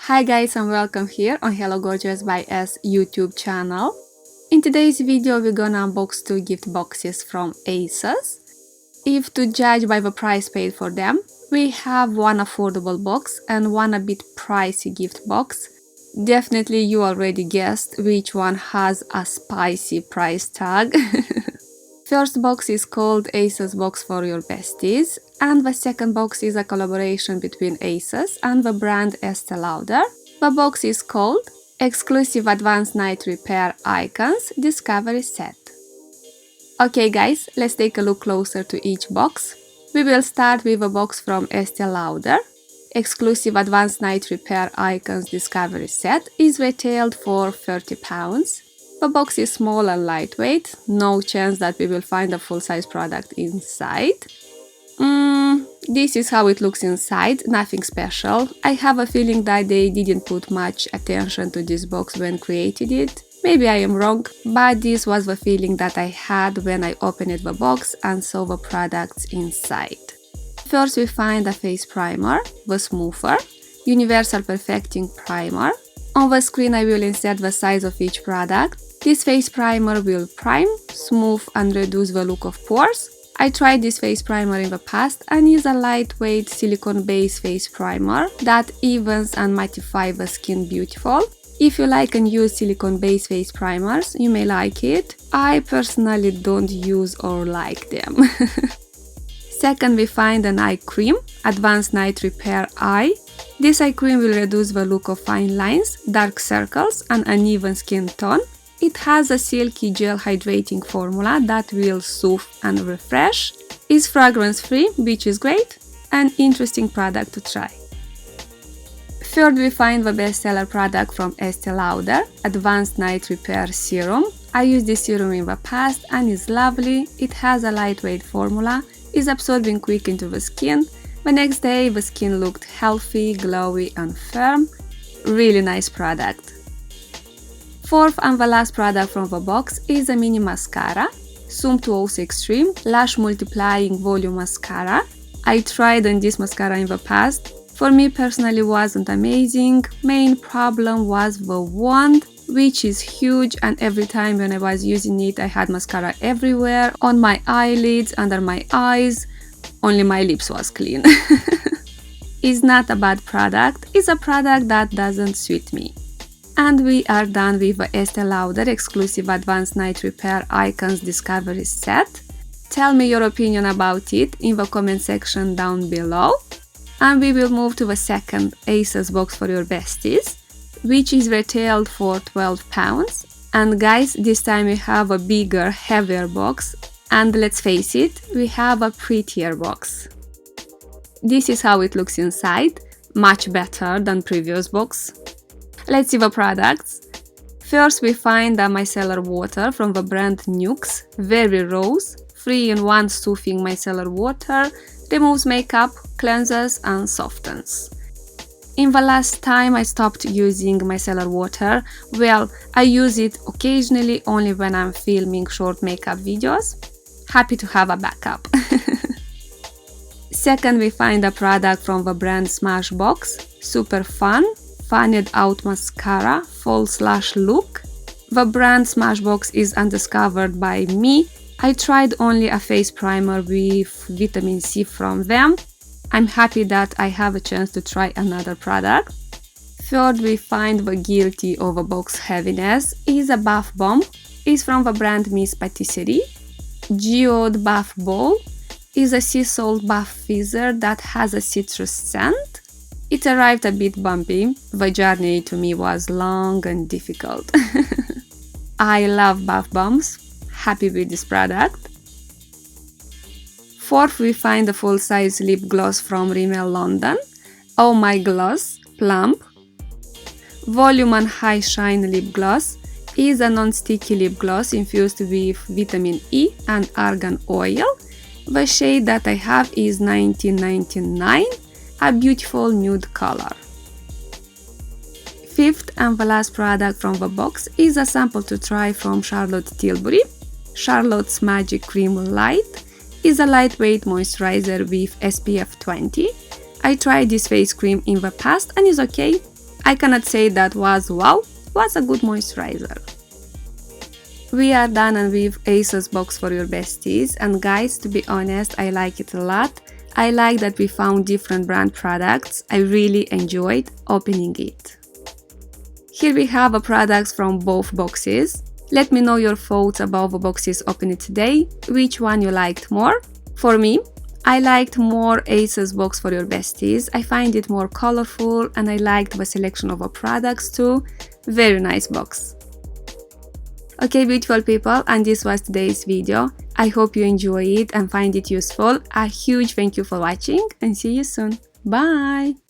Hi guys and welcome here on Hello Gorgeous by S YouTube channel. In today's video we're gonna unbox two gift boxes from ASOS. If to judge by the price paid for them, we have one affordable box and one a bit pricey gift box. Definitely you already guessed which one has a spicy price tag. First box is called ASOS Box for your besties, and the second box is a collaboration between ASOS and the brand Este Lauder. The box is called Exclusive Advanced Night Repair Icons Discovery Set. Okay guys, let's take a look closer to each box. We will start with a box from Este Lauder. Exclusive Advanced Night Repair Icons Discovery Set is retailed for £30. The box is small and lightweight, no chance that we will find a full-size product inside. This is how it looks inside, nothing special. I have a feeling that they didn't put much attention to this box when created it. Maybe I am wrong, but this was the feeling that I had when I opened the box and saw the products inside. First we find a face primer, the Smoother, Universal Perfecting Primer. On the screen I will insert the size of each product. This face primer will prime, smooth and reduce the look of pores. I tried this face primer in the past and is a lightweight silicone-based face primer that evens and mattifies the skin beautiful. If you like and use silicone-based face primers, you may like it. I personally don't use or like them. Second, we find an eye cream, Advanced Night Repair Eye. This eye cream will reduce the look of fine lines, dark circles and uneven skin tone. It has a silky gel hydrating formula that will soothe and refresh. It's fragrance free, which is great. An interesting product to try. Third, we find the bestseller product from Este Lauder, Advanced Night Repair Serum. I used this serum in the past and it's lovely. It has a lightweight formula, is absorbing quick into the skin. The next day the skin looked healthy, glowy and firm. Really nice product. Fourth and the last product from the box is a mini mascara, Sumptuous Extreme Lash Multiplying Volume Mascara. I tried on this mascara in the past. For me personally wasn't amazing. Main problem was the wand, which is huge, and every time when I was using it I had mascara everywhere, on my eyelids, under my eyes, only my lips was clean. It's not a bad product, it's a product that doesn't suit me. And we are done with the Este Lauder Exclusive Advanced Night Repair Icons Discovery Set. Tell me your opinion about it in the comment section down below. And we will move to the second ASOS box for your besties, which is retailed for £12. And guys, this time we have a bigger, heavier box. And let's face it, we have a prettier box. This is how it looks inside, much better than previous box. Let's see the products. First we find a micellar water from the brand Nuxe, very rose, 3-in-1 soothing micellar water, removes makeup, cleanses and softens. In the last time I stopped using micellar water, well, I use it occasionally only when I'm filming short makeup videos. Happy to have a backup. Second we find a product from the brand Smashbox, Super Fun, Fanned Out Mascara, Fall/Look. The brand Smashbox is undiscovered by me. I tried only a face primer with vitamin C from them. I'm happy that I have a chance to try another product. Third, we find the guilty of a box heaviness is a bath bomb. It's from the brand Miss Patisserie. Geode Bath Ball is a sea salt bath fizzer that has a citrus scent. It arrived a bit bumpy. The journey to me was long and difficult. I love bath bombs. Happy with this product. Fourth, we find a full-size lip gloss from Rimmel London. Oh My Gloss Plump. Volume and High Shine Lip Gloss is a non-sticky lip gloss infused with vitamin E and argan oil. The shade that I have is 1999, a beautiful nude color. Fifth and the last product from the box is a sample to try from Charlotte Tilbury. Charlotte's Magic Cream Light is a lightweight moisturizer with SPF 20. I tried this face cream in the past and is okay. I cannot say that was wow, was a good moisturizer. We are done with ASOS Box for your besties, and guys, to be honest, I like it a lot. I like that we found different brand products. I really enjoyed opening it. Here we have the products from both boxes. Let me know your thoughts about the boxes opened today, which one you liked more. For me, I liked more ASOS Box for your besties. I find it more colorful and I liked the selection of the products too. Very nice box. Okay, beautiful people, and this was today's video. I hope you enjoy it and find it useful. A huge thank you for watching and see you soon. Bye!